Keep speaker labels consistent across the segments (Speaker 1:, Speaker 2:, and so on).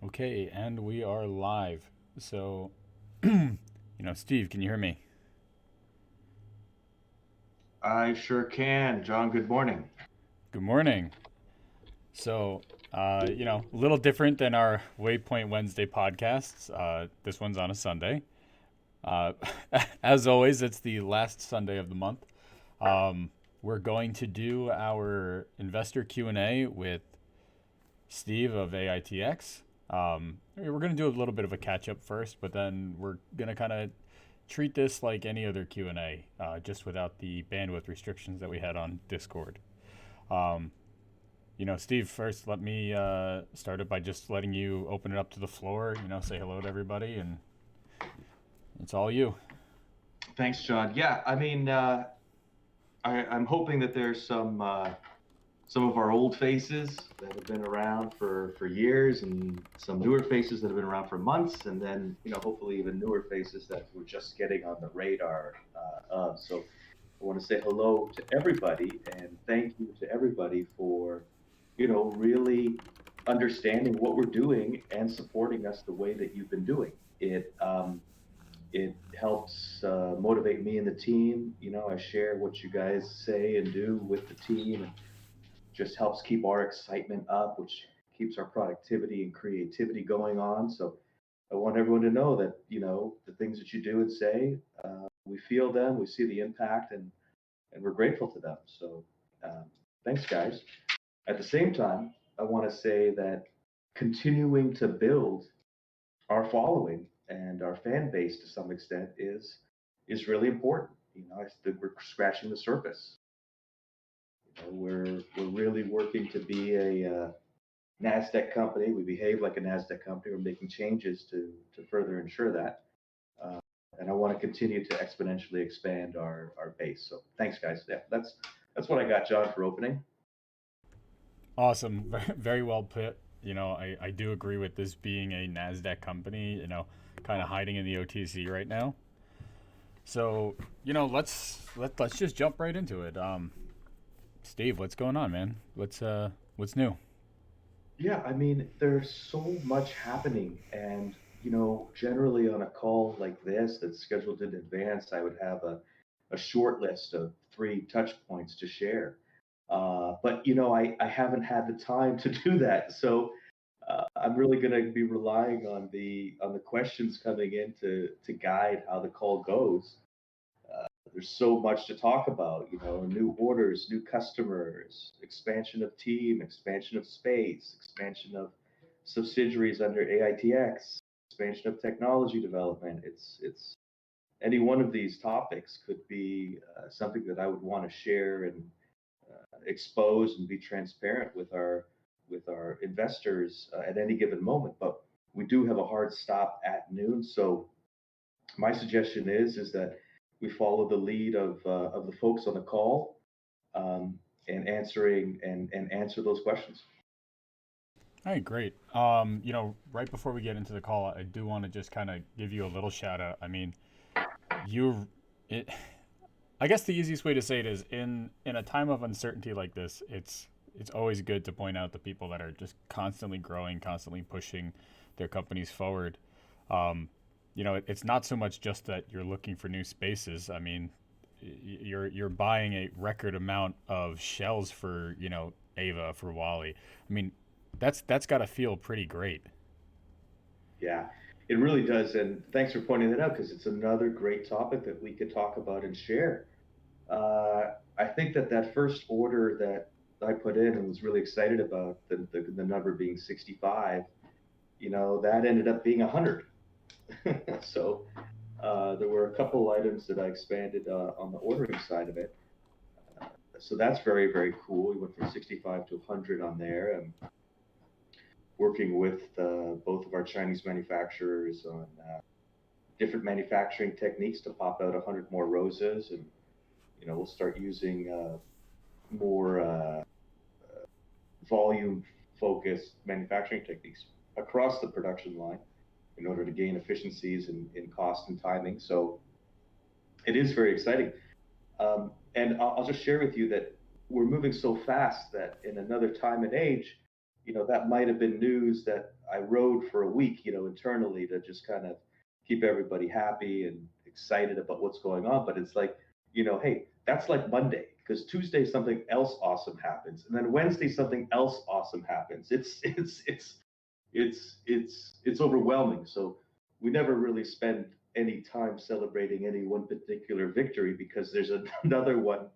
Speaker 1: Okay, and we are live. So, Steve, can you hear me?
Speaker 2: I sure can. John, good morning.
Speaker 1: Good morning. So, a little different than our Waypoint Wednesday podcasts. This one's on a Sunday. Uh, as always, it's the last Sunday of the month. We're going to do our investor Q&A with Steve of AITX. We're going to do a little bit of a catch up first, but then we're going to kind of treat this like any other Q&A, just without the bandwidth restrictions that we had on Discord. Um, Steve, first let me start it by just letting you open it up to the floor. Say hello to everybody, and it's all you.
Speaker 2: Thanks, John. Yeah, I'm hoping that there's some of our old faces that have been around for years, and some newer faces that have been around for months, and then hopefully even newer faces that we're just getting on the radar of. So I want to say hello to everybody and thank you to everybody for really understanding what we're doing and supporting us the way that you've been doing it helps motivate me and the team. I share what you guys say and do with the team, and just helps keep our excitement up, which keeps our productivity and creativity going on. So I want everyone to know that the things that you do and say, we feel them, we see the impact, and we're grateful to them. So um, thanks, guys. At the same time, I want to say that continuing to build our following and our fan base to some extent is really important. I think we're scratching the surface. We're really working to be a Nasdaq company. We behave like a Nasdaq company. We're making changes to further ensure that. Uh, and I want to continue to exponentially expand our base. So thanks, guys. Yeah, that's what I got, John, for opening.
Speaker 1: Awesome, very well put. I do agree with this being a Nasdaq company. Kind of hiding in the OTC right now. So, let's just jump right into it. Steve, what's going on, man? What's new?
Speaker 2: Yeah, there's so much happening, and generally on a call like this that's scheduled in advance, I would have a short list of three touch points to share. But I haven't had the time to do that, so I'm really going to be relying on the questions coming in to guide how the call goes. There's so much to talk about, new orders, new customers, expansion of team, expansion of space, expansion of subsidiaries under AITX, expansion of technology development. It's any one of these topics could be something that I would want to share and expose and be transparent with our investors at any given moment. But we do have a hard stop at noon, so my suggestion is that we follow the lead of the folks on the call, um, and answer those questions.
Speaker 1: All right, great. Right before we get into the call, I do want to just kind of give you a little shout out. I mean, you, it. I guess the easiest way to say it is in a time of uncertainty like this, it's always good to point out the people that are just constantly growing, constantly pushing their companies forward. Um, it's not so much just that you're looking for new spaces. I mean, you're buying a record amount of shells for Ava for Wally. I mean, that's got to feel pretty great.
Speaker 2: Yeah, it really does. And thanks for pointing that out because it's another great topic that we could talk about and share. I think that first order that I put in and was really excited about the number being 65, that ended up being 100. So there were a couple items that I expanded on the ordering side of it. So that's very, very cool. We went from 65 to 100 on there, and working with both of our Chinese manufacturers on different manufacturing techniques to pop out 100 more roses. And we'll start using more volume focused manufacturing techniques across the production line in order to gain efficiencies in cost and timing. So it is very exciting. And I'll just share with you that we're moving so fast that in another time and age, that might have been news that I rode for a week, internally to just kind of keep everybody happy and excited about what's going on. But it's like, hey, that's like Monday, because Tuesday something else awesome happens, and then Wednesday something else awesome happens. It's overwhelming. So we never really spend any time celebrating any one particular victory, because there's another one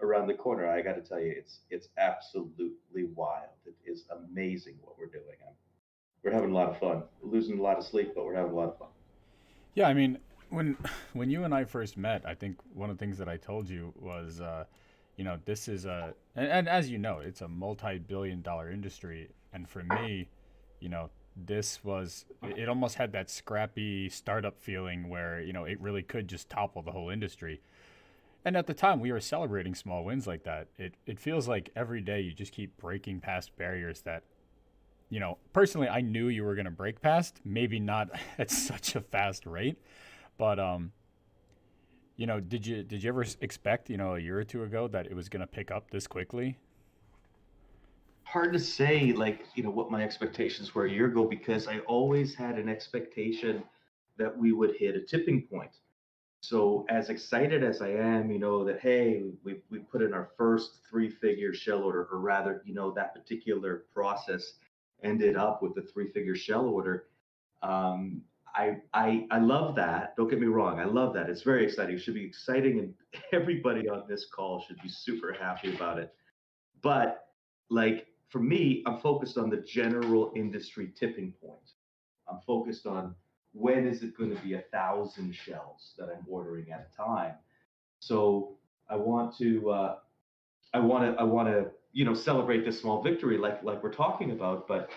Speaker 2: around the corner. I got to tell you, it's absolutely wild. It is amazing what we're doing. We're having a lot of fun. We're losing a lot of sleep, but we're having a lot of fun.
Speaker 1: Yeah, I mean, when when you and I first met, I think one of the things that I told you was, this is and as you know, it's a multi-billion-dollar industry, and for me, you know, this was it almost had that scrappy startup feeling where it really could just topple the whole industry. And at the time, we were celebrating small wins like that. It feels like every day you just keep breaking past barriers that personally, I knew you were going to break past, maybe not at such a fast rate, but did you ever expect, a year or two ago that it was going to pick up this quickly?
Speaker 2: Hard to say, like, what my expectations were a year ago, because I always had an expectation that we would hit a tipping point. So as excited as I am, that hey, we put in our first three-figure shell order, or rather, that particular process ended up with a three-figure shell order. Um, I love that. Don't get me wrong, I love that. It's very exciting. It should be exciting, and everybody on this call should be super happy about it. But like for me, I'm focused on the general industry tipping point. I'm focused on when is it going to be 1,000 shells that I'm ordering at a time. So I want to, celebrate this small victory, like we're talking about. But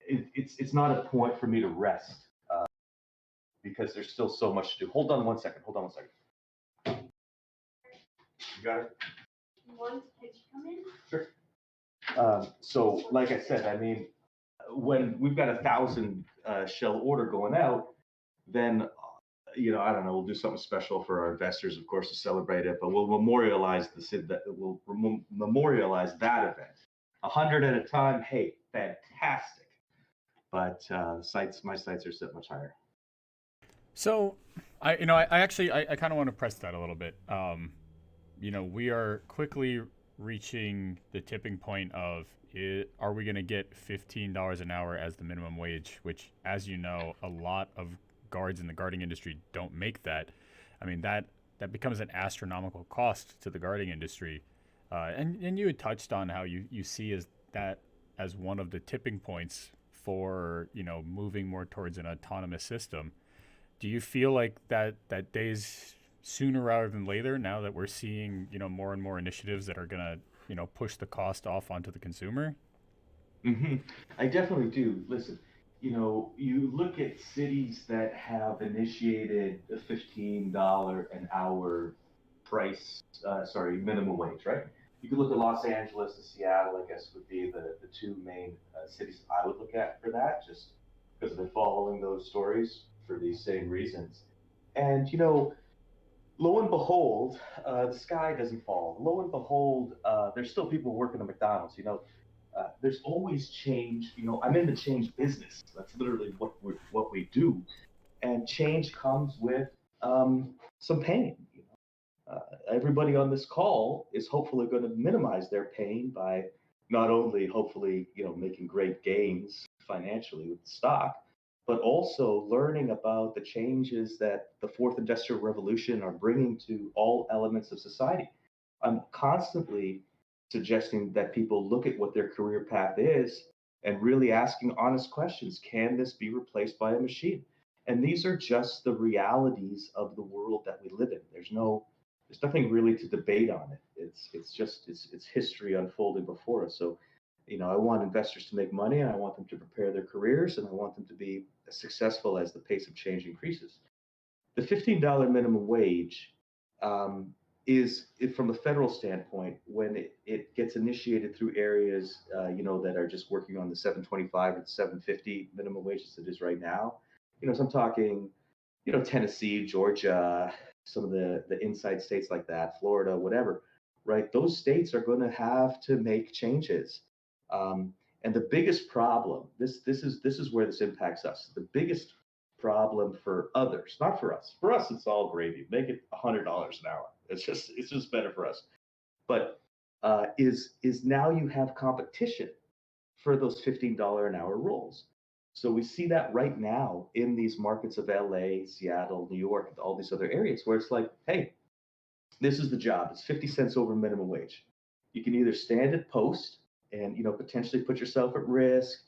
Speaker 2: it's not a point for me to rest, because there's still so much to do. Hold on one second. Hold on one second. You got it. Could you come in? Sure. So, like I said, I mean, when we've got 1,000 shell order going out, then I don't know, we'll do something special for our investors, of course, to celebrate it. But we'll memorialize memorialize that event. 100 at a time, hey, fantastic. But my sights are set much higher.
Speaker 1: So, I actually, I kind of want to press that a little bit. We are quickly reaching the tipping point of are we going to get $15 an hour as the minimum wage, which, as you know, a lot of guards in the guarding industry don't make that. I mean, that becomes an astronomical cost to the guarding industry. And you had touched on how you see that as one of the tipping points for, moving more towards an autonomous system. Do you feel like that day's sooner rather than later, now that we're seeing more and more initiatives that are gonna push the cost off onto the consumer?
Speaker 2: Hmm. I definitely do. Listen, you look at cities that have initiated a $15 an hour minimum wage, right? You could look at Los Angeles and Seattle, I guess, would be the two main cities I would look at for that, just because I've been following those stories for these same reasons. And, lo and behold, the sky doesn't fall. Lo and behold, there's still people working at McDonald's. There's always change. I'm in the change business. That's literally what we do, and change comes with some pain. Everybody on this call is hopefully going to minimize their pain by not only hopefully making great gains financially with the stock, but also learning about the changes that the fourth industrial revolution are bringing to all elements of society. I'm constantly suggesting that people look at what their career path is and really asking honest questions. Can this be replaced by a machine? And these are just the realities of the world that we live in. There's nothing really to debate on it. It's history unfolding before us. So, I want investors to make money, and I want them to prepare their careers, and I want them to be as successful as the pace of change increases. The $15 minimum wage is, from a federal standpoint, when it gets initiated through areas, that are just working on the 725 or the 750 minimum wage as it is right now. So I'm talking, Tennessee, Georgia, some of the inside states like that, Florida, whatever, right? Those states are going to have to make changes. Um, and the biggest problem, this is where this impacts us. The biggest problem for others, not for us. For us, it's all gravy. Make it $100 an hour. It's just better for us. But is now you have competition for those $15 an hour roles. So we see that right now in these markets of LA, Seattle, New York, all these other areas where it's like, hey, this is the job. It's 50 cents over minimum wage. You can either stand at post and potentially put yourself at risk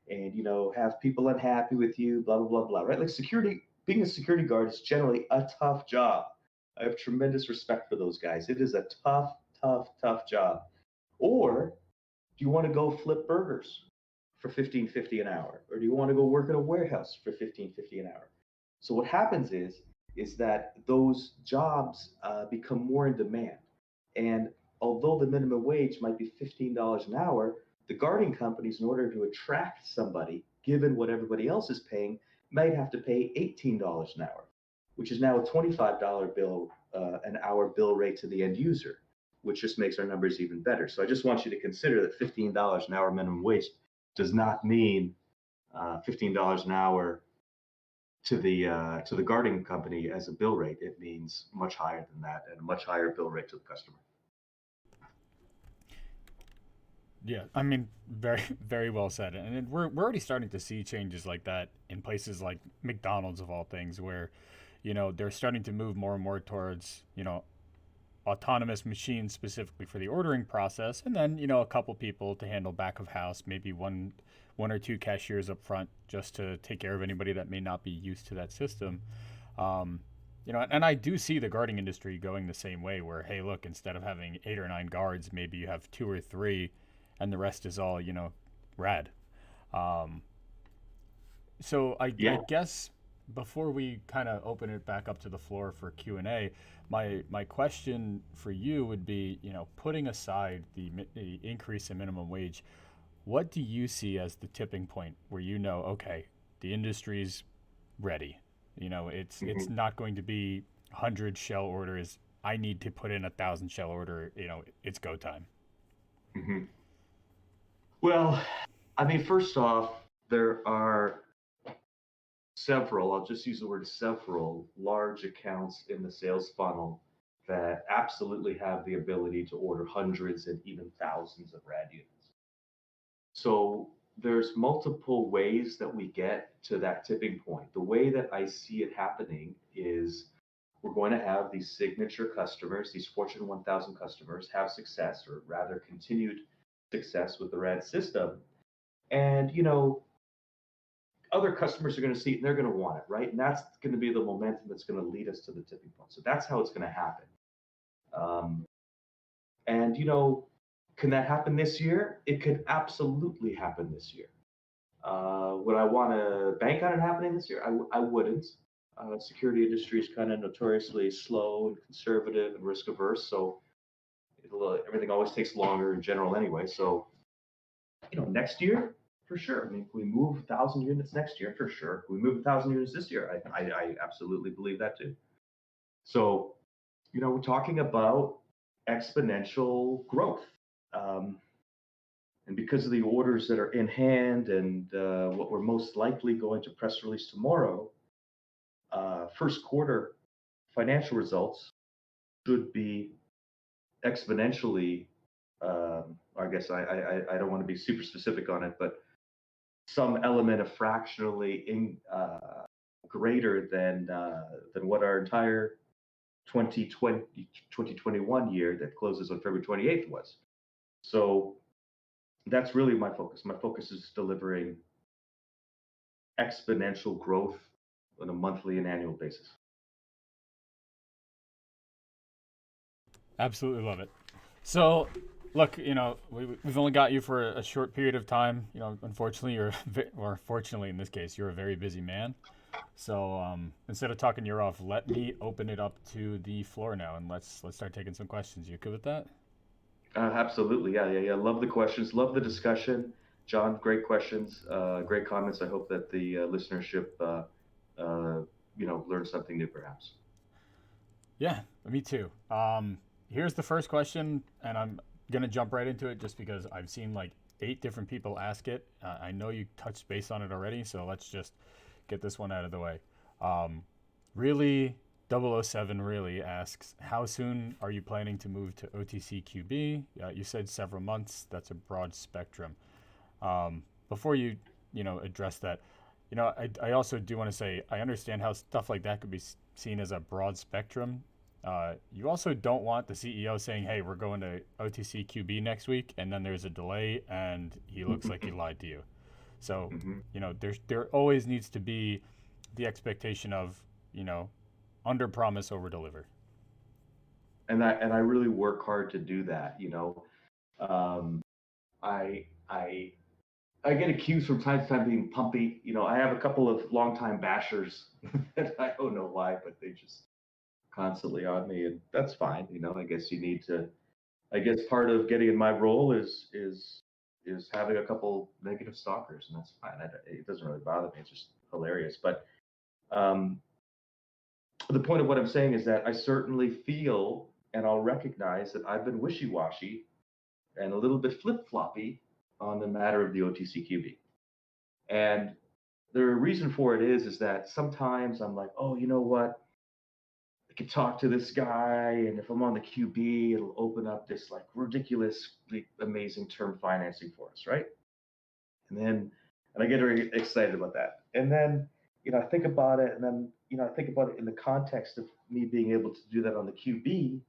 Speaker 2: and have people unhappy with you, blah blah blah blah, right? Like security, being a security guard is generally a tough job. I have tremendous respect for those guys. It is a tough, tough, tough job. Or do you want to go flip burgers for 15.50 an hour? Or do you want to go work in a warehouse for 15.50 an hour? So what happens is that those jobs become more in demand. And although the minimum wage might be $15 an hour, the guarding companies, in order to attract somebody, given what everybody else is paying, might have to pay $18 an hour, which is now a $25 bill an hour bill rate to the end user, which just makes our numbers even better. So I just want you to consider that $15 an hour minimum wage does not mean $15 an hour to the guarding company as a bill rate. It means much higher than that and a much higher bill rate to the customer.
Speaker 1: Yeah, I mean, very very well said. And we're already starting to see changes like that in places like McDonald's of all things, where they're starting to move more and more towards autonomous machines specifically for the ordering process, and then a couple people to handle back of house, maybe one or two cashiers up front just to take care of anybody that may not be used to that system. um, and I do see the guarding industry going the same way, where hey, look, instead of having 8 or 9 guards, maybe you have 2 or 3 and the rest is all rad. um, so I
Speaker 2: Yeah.
Speaker 1: guess before we kind of open it back up to the floor for Q&A, my question for you would be, putting aside the increase in minimum wage, what do you see as the tipping point where okay, the industry's ready? It's
Speaker 2: Hmm.
Speaker 1: not going to be 100 shell orders. I need to put in 1,000 shell order. It's go time.
Speaker 2: Hmm. Well, I mean, first off, there are several, I'll just use the word several, large accounts in the sales funnel that absolutely have the ability to order hundreds and even thousands of RAD units. So there's multiple ways that we get to that tipping point. The way that I see it happening is we're going to have these signature customers, these Fortune 1000 customers, have success, or rather continued success with the RAD system. And, other customers are going to see it and they're going to want it, right? And that's going to be the momentum that's going to lead us to the tipping point. So that's how it's going to happen. Um, and, can that happen this year? It could absolutely happen this year. Would I want to bank on it happening this year? I wouldn't. Security industry is kind of notoriously slow and conservative and risk averse, so everything always takes longer in general anyway. So, next year for sure. I mean, if we move 1,000 units next year, for sure. If we move 1,000 units this year, I absolutely believe that too. So, we're talking about exponential growth. Um, and because of the orders that are in hand and what we're most likely going to press release tomorrow, first quarter financial results should be exponentially. I guess I don't want to be super specific on it, but some element of fractionally greater than what our entire 2021 year that closes on February 28th was. So that's really my focus. My focus is delivering exponential growth on a monthly and annual basis.
Speaker 1: Absolutely love it. So, look, we've only got you for a short period of time. Unfortunately, or fortunately in this case, you're a very busy man. So, instead of talking your off, let me open it up to the floor now, and let's start taking some questions. You good with that?
Speaker 2: Absolutely, yeah, yeah, yeah. Love the questions, love the discussion, John. Great questions, great comments. I hope that the listenership, learned something new, perhaps.
Speaker 1: Yeah, me too. Here's the first question, and I'm gonna jump right into it just because I've seen like 8 different people ask it. I know you touched base on it already, so let's just get this one out of the way. Um, really, 007 really asks, how soon are you planning to move to OTCQB? You said several months. That's a broad spectrum. Before you address that, I also do want to say I understand how stuff like that could be seen as a broad spectrum. You also don't want the CEO saying, "Hey, we're going to OTCQB next week," and then there's a delay and he looks like he lied to you. So,
Speaker 2: Mm-hmm.
Speaker 1: there always needs to be the expectation of, under promise over deliver.
Speaker 2: And I really work hard to do that. Um, I I get accused from time to time being pumpy. I have a couple of longtime bashers that I don't know why, but they just constantly on me, and that's fine. I guess you need to. I guess part of getting in my role is having a couple negative stalkers, and that's fine. It doesn't really bother me. It's just hilarious. But um, the point of what I'm saying is that I certainly feel and I'll recognize that I've been wishy-washy and a little bit flip-floppy on the matter of the OTCQB. And the reason for it is that sometimes I'm like, oh, you know what? I could talk to this guy, and if I'm on the QB, it'll open up this like ridiculously amazing term financing for us, right? And I get very excited about that. And then, I think about it, and then, I think about it in the context of me being able to do that on the QB.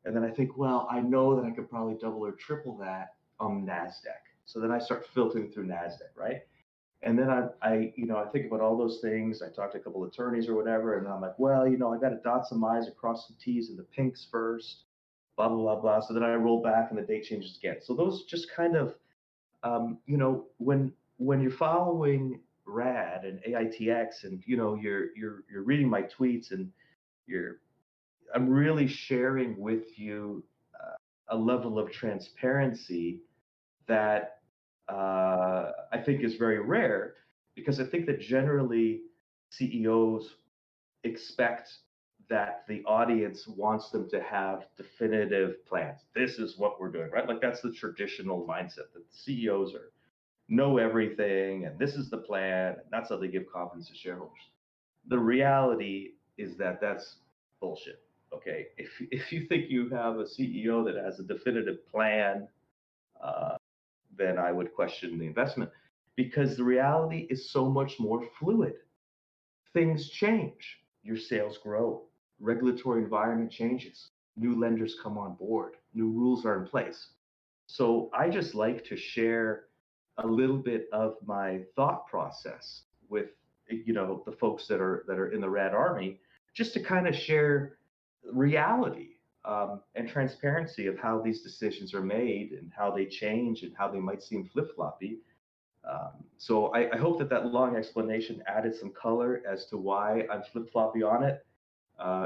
Speaker 2: And then I think, well, I know that I could probably double or triple that on NASDAQ. So then I start filtering through NASDAQ, right? And then I think about all those things. I talk to a couple of attorneys or whatever, and I'm like, well, I got to dot some I's across some T's in the pinks first, blah, blah, blah, blah. So then I roll back and the date changes again. So those just kind of, when you're following RAD and AITX, and you're reading my tweets, and I'm really sharing with you a level of transparency that I think is very rare, because I think that generally CEOs expect that the audience wants them to have definitive plans. This is what we're doing, right? Like that's the traditional mindset that CEOs know everything, and this is the plan, and that's how they give confidence to shareholders. The reality is that that's bullshit. Okay, if you think you have a CEO that has a definitive plan, uh, then I would question the investment, because the reality is so much more fluid. Things change, your sales grow, regulatory environment changes, new lenders come on board, new rules are in place. So I just like to share a little bit of my thought process with the folks that are in the Red Army, just to kind of share reality, and transparency of how these decisions are made and how they change and how they might seem flip-floppy. So I hope that long explanation added some color as to why I'm flip-floppy on it.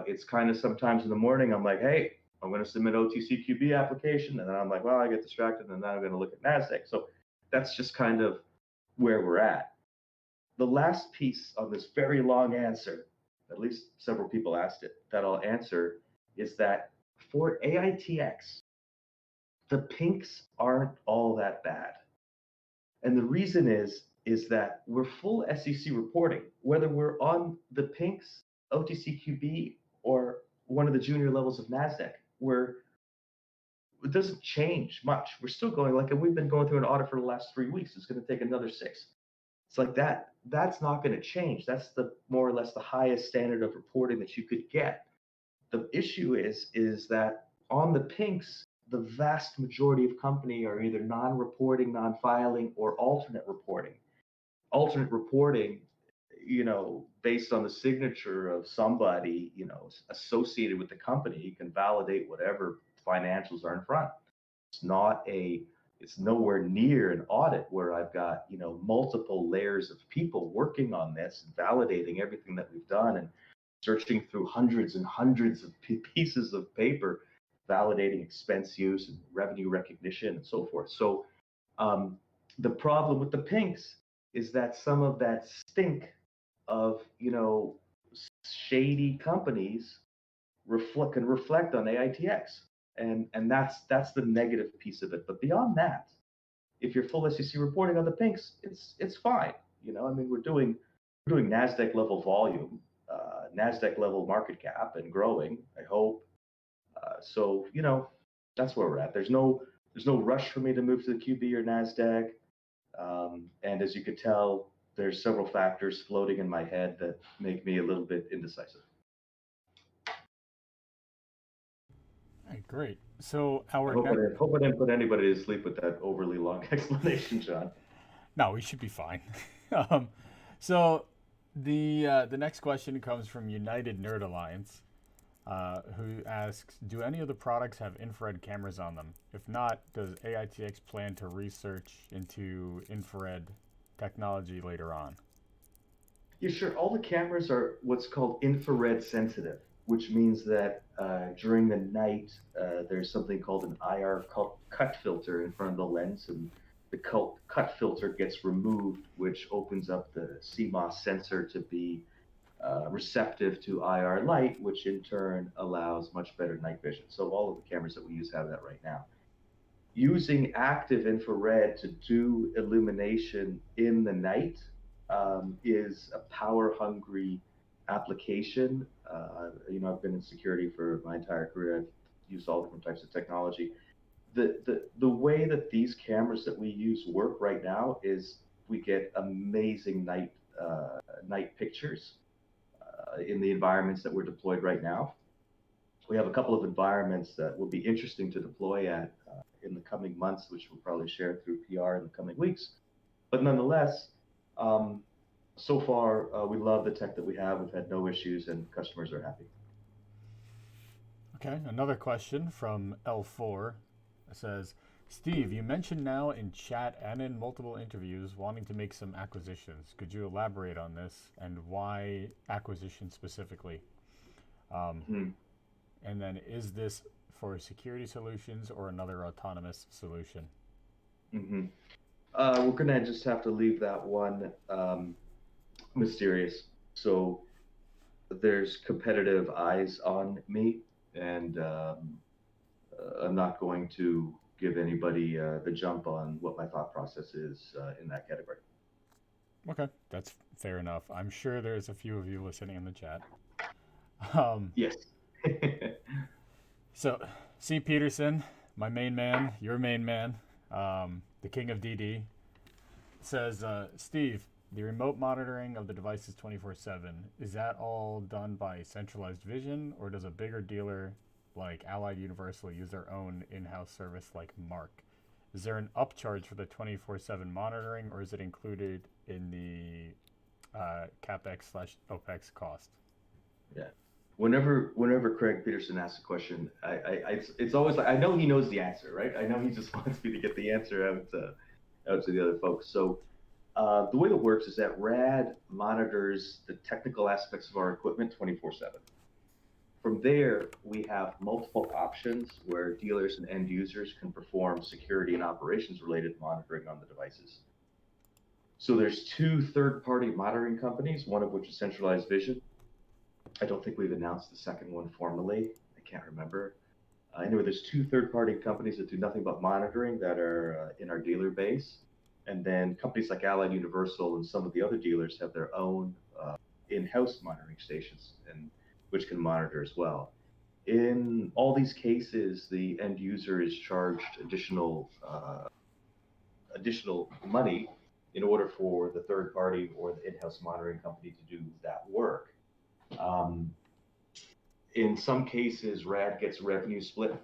Speaker 2: It's kind of sometimes in the morning I'm like, hey, I'm going to submit OTCQB application, and then I'm like, well, I get distracted, and then I'm going to look at NASDAQ. So that's just kind of where we're at. The last piece of this very long answer, at least several people asked it, that I'll answer, is that for AITX, the pinks aren't all that bad. And the reason is that we're full SEC reporting, whether we're on the pinks, OTCQB, or one of the junior levels of NASDAQ, where it doesn't change much. We're still going like, and we've been going through an audit for the last 3 weeks. It's going to take another 6. It's like that. That's not going to change. That's the more or less the highest standard of reporting that you could get. The issue is that on the pinks, the vast majority of company are either non-reporting, non-filing, or alternate reporting. Alternate reporting, based on the signature of somebody, associated with the company, you can validate whatever financials are in front. It's nowhere near an audit where I've got, multiple layers of people working on this and validating everything that we've done, and searching through hundreds and hundreds of pieces of paper, validating expense use and revenue recognition and so forth. So the problem with the pinks is that some of that stink of, shady companies can reflect on AITX. And that's the negative piece of it. But beyond that, if you're full SEC reporting on the pinks, it's fine. I mean, we're doing Nasdaq level volume, Nasdaq level market cap, and growing. I hope. So that's where we're at. There's no rush for me to move to the QB or Nasdaq. And as you could tell, there's several factors floating in my head that make me a little bit indecisive.
Speaker 1: All right, great. So
Speaker 2: I
Speaker 1: our
Speaker 2: hope I
Speaker 1: next,
Speaker 2: didn't, hope I didn't put anybody to sleep with that overly long explanation, John.
Speaker 1: no, we should be fine. um, so the next question comes from United Nerd Alliance, who asks, "Do any of the products have infrared cameras on them? If not, does AITX plan to research into infrared technology later on?"
Speaker 2: Yeah, sure. All the cameras are what's called infrared sensitive, which means that during the night, there's something called an IR cut filter in front of the lens, and the cut filter gets removed, which opens up the CMOS sensor to be receptive to IR light, which in turn allows much better night vision. So all of the cameras that we use have that right now. Using active infrared to do illumination in the night is a power hungry application. I've been in security for my entire career. I've used all different types of technology. The way that these cameras that we use work right now is we get amazing night pictures in the environments that we're deployed right now. We have a couple of environments that will be interesting to deploy at in the coming months, which we'll probably share through PR in the coming weeks. But nonetheless, um, so far we love the tech that we have. We've had no issues, and customers are happy.
Speaker 1: Okay, another question from L4 says, "Steve, you mentioned now in chat and in multiple interviews wanting to make some acquisitions. Could you elaborate on this and why acquisition specifically? Um,
Speaker 2: Hmm.
Speaker 1: and then is this for security solutions or another autonomous solution?"
Speaker 2: Hmm. We're gonna just have to leave that one mysterious. So there's competitive eyes on me, and I'm not going to give anybody the jump on what my thought process is in that category.
Speaker 1: Okay, that's fair enough. I'm sure there's a few of you listening in the chat. Um,
Speaker 2: Yes.
Speaker 1: so, C. Peterson, my main man, your main man, the king of DD, says, "Steve, the remote monitoring of the devices 24/7, is that all done by centralized vision, or does a bigger dealer like Allied Universal use their own in-house service like Mark? Is there an upcharge for the 24/7 monitoring, or is it included in the CapEx slash OpEx cost?"
Speaker 2: Yeah. Whenever Craig Peterson asks a question, it's always like I know he knows the answer, right? I know he just wants me to get the answer out to the other folks. So the way that works is that RAD monitors the technical aspects of our equipment 24/7. From there, we have multiple options where dealers and end users can perform security and operations related monitoring on the devices. So there's two third-party monitoring companies, one of which is Centralized Vision. I don't think we've announced the second one formally. I can't remember. Anyway, there's two third-party companies that do nothing but monitoring that are in our dealer base, and then companies like Allied Universal and some of the other dealers have their own in-house monitoring stations, and which can monitor as well. In all these cases, the end user is charged additional money in order for the third party or the in-house monitoring company to do that work. Um, in some cases, RAD gets revenue split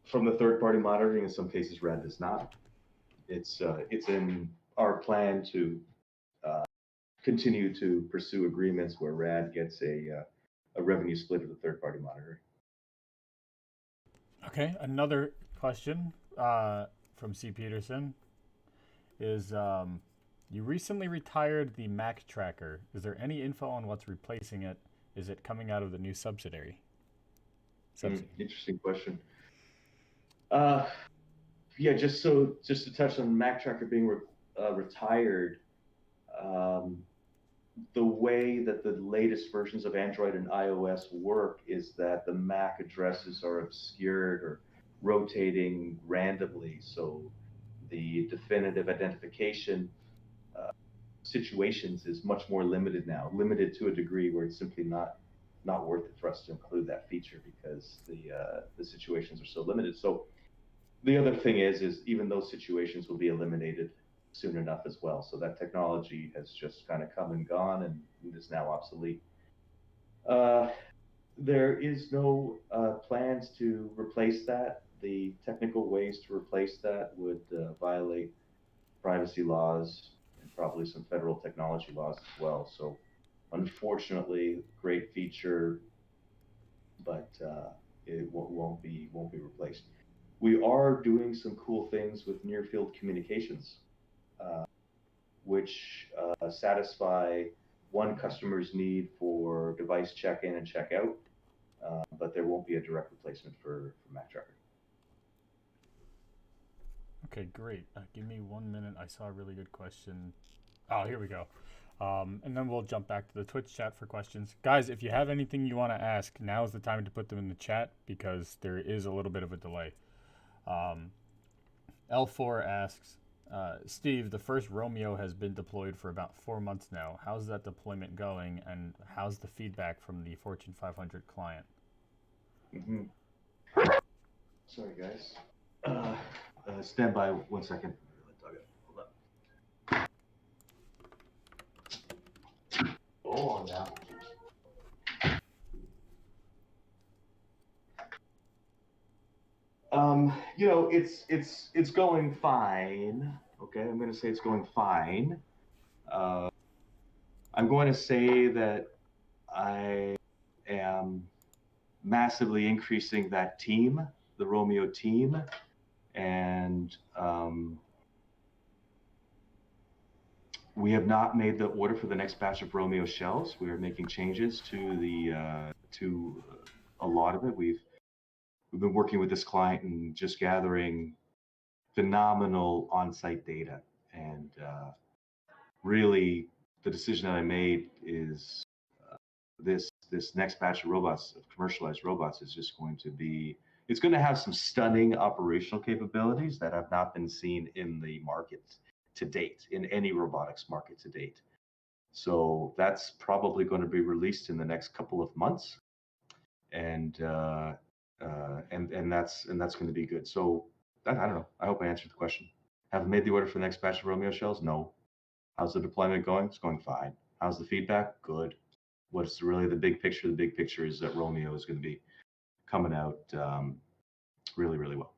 Speaker 2: from the third party monitoring. In some cases, RAD does not. It's in our plan to continue to pursue agreements where RAD gets a revenue split of the third party monitoring.
Speaker 1: Okay, another question from C. Peterson is, "You recently retired the Mac tracker. Is there any info on what's replacing it? Is it coming out of the new subsidiary?"
Speaker 2: Interesting question. Uh, yeah, just to touch on Mac Tracker being retired, um, the way that the latest versions of Android and iOS work is that the Mac addresses are obscured or rotating randomly. So the definitive identification situations is much more limited now, limited to a degree where it's simply not worth it for us to include that feature because the situations are so limited. So the other thing is even those situations will be eliminated soon enough as well. So that technology has just kind of come and gone and is now obsolete. Uh, there is no plans to replace that. The technical ways to replace that would violate privacy laws and probably some federal technology laws as well. So, unfortunately, great feature, but it won't be replaced. We are doing some cool things with near field communications, uh, which satisfy one customer's need for device check in and check out, but there won't be a direct replacement for Mac Tracker.
Speaker 1: Okay, great. Give me 1 minute. I saw a really good question. Oh, here we go. And then we'll jump back to the Twitch chat for questions. Guys, if you have anything you want to ask, now is the time to put them in the chat because there is a little bit of a delay. L4 asks, Steve, the first Romeo has been deployed for about 4 months now. How's that deployment going, and how's the feedback from the Fortune 500 client?
Speaker 2: Mm-hmm. Sorry, guys. Stand by 1 second. Hold on now. It's going fine. Okay, I'm going to say it's going fine. I'm going to say that I am massively increasing that team, the Romeo team, and we have not made the order for the next batch of Romeo shells. We are making changes to a lot of it. We've been working with this client and just gathering phenomenal on-site data, and really the decision that I made is this next batch of robots, of commercialized robots, is just going to be, it's going to have some stunning operational capabilities that have not been seen in the market to date, in any robotics market to date. So that's probably going to be released in the next couple of months, and that's going to be good. So I don't know. I hope I answered the question. Have made the order for the next batch of Romeo shells? No. How's the deployment going? It's going fine. How's the feedback? Good. What's really the big picture? The big picture is that Romeo is going to be coming out really, really well.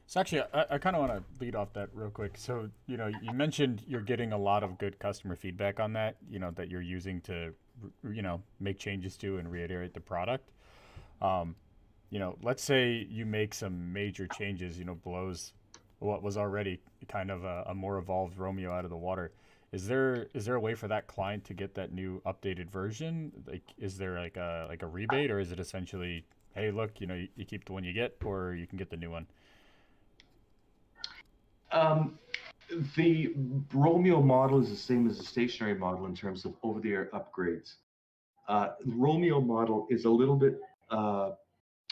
Speaker 1: So actually, I kind of want to lead off that real quick. So, you mentioned you're getting a lot of good customer feedback on that, that you're using to, make changes to and reiterate the product. Let's say you make some major changes, blows what was already kind of a more evolved Romeo out of the water. Is there a way for that client to get that new updated version? Like, is there like a rebate, or is it essentially, hey, look, you keep the one you get, or you can get the new one?
Speaker 2: The Romeo model is the same as the stationary model in terms of over-the-air upgrades. The Romeo model is a little bit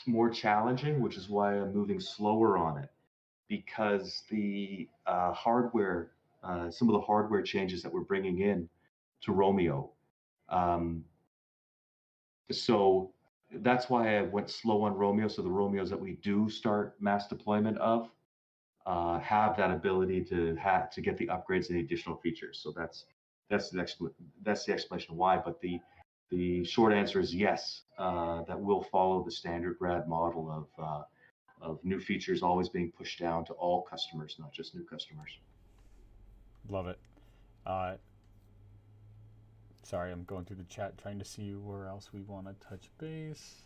Speaker 2: more challenging, which is why I'm moving slower on it, because the hardware, some of the hardware changes that we're bringing in to Romeo. So that's why I went slow on Romeo. So the Romeos that we do start mass deployment of have that ability to get the upgrades and the additional features. So that's the explanation why. But the short answer is yes. That will follow the standard RAD model of new features always being pushed down to all customers, not just new customers.
Speaker 1: Love it. Sorry, I'm going through the chat trying to see where else we want to touch base.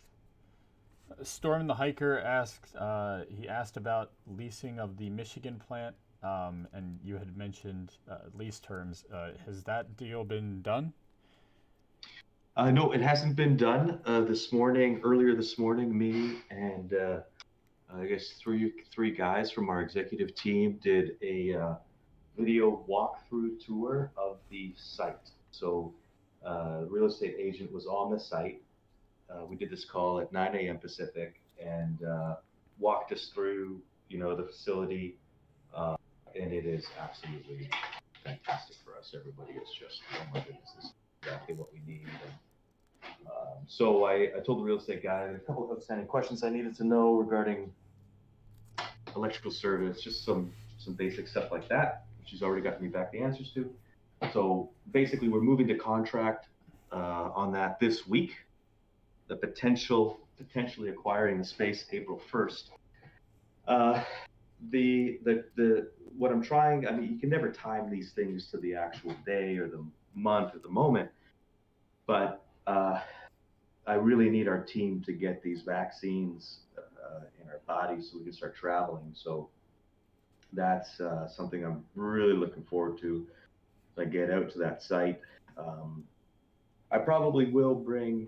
Speaker 1: Storm the Hiker asked, he asked about leasing of the Michigan plant, and you had mentioned lease terms. Has that deal been done?
Speaker 2: No, it hasn't been done. Earlier this morning, me and I guess three guys from our executive team did a video walkthrough tour of the site. So the real estate agent was on the site. We did this call at 9 a.m. Pacific and walked us through, the facility, And it is absolutely fantastic for us. Everybody is just, oh my goodness, this is exactly what we need. So I told the real estate guy a couple of outstanding questions I needed to know regarding electrical service, just some basic stuff like that, which he's already gotten me back the answers to. So basically, we're moving to contract on that this week. The potentially acquiring the space April 1st. Uh, the what I'm trying. I mean, you can never time these things to the actual day or the month or the moment, but I really need our team to get these vaccines in our bodies so we can start traveling. So that's something I'm really looking forward to. As I get out to that site. Um, I probably will bring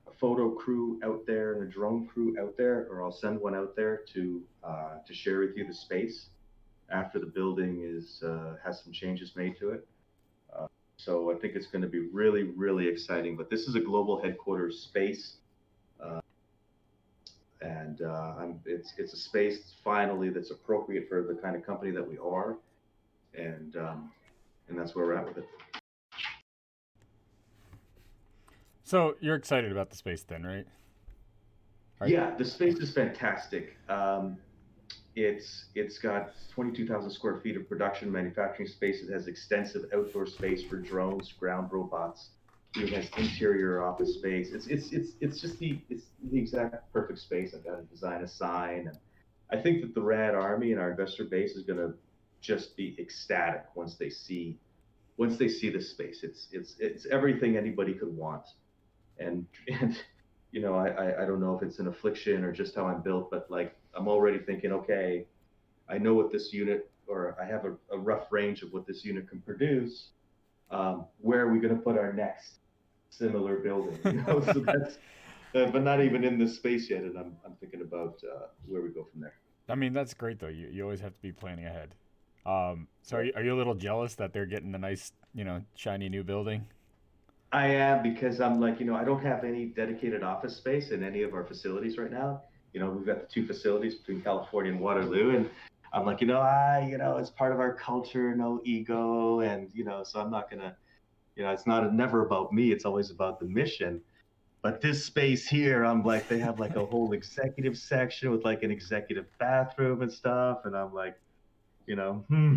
Speaker 2: a photo crew out there and a drone crew out there, or I'll send one out there to share with you the space after the building is has some changes made to it. Uh, so I think it's going to be really, really exciting. But this is a global headquarters space, uh, and it's a space finally that's appropriate for the kind of company that we are, and that's where we're at with it.
Speaker 1: So you're excited about the space then, right? Right.
Speaker 2: Yeah, the space is fantastic. It's got 22,000 square feet of production manufacturing space. It has extensive outdoor space for drones, ground robots. It has interior office space. It's just the exact perfect space. I've got to design a sign, and I think that the Rad Army and our investor base is going to just be ecstatic once they see this space. It's everything anybody could want, and I don't know if it's an affliction or just how I'm built, but like I'm already thinking, okay, I know what this unit, or I have a rough range of what this unit can produce. Where are we going to put our next similar building? So that's, but not even in this space yet, and I'm thinking about where we go from there.
Speaker 1: I mean, that's great though. You always have to be planning ahead. So
Speaker 2: Right.
Speaker 1: are you a little jealous that they're getting a nice, shiny new building?
Speaker 2: I am because I'm like, I don't have any dedicated office space in any of our facilities right now. We've got the two facilities between California and Waterloo, and I'm like, it's part of our culture, no ego, and so I'm not gonna, it's not never about me. It's always about the mission. But this space here, I'm like, they have like a whole executive section with like an executive bathroom and stuff, and I'm like, you know, hmm.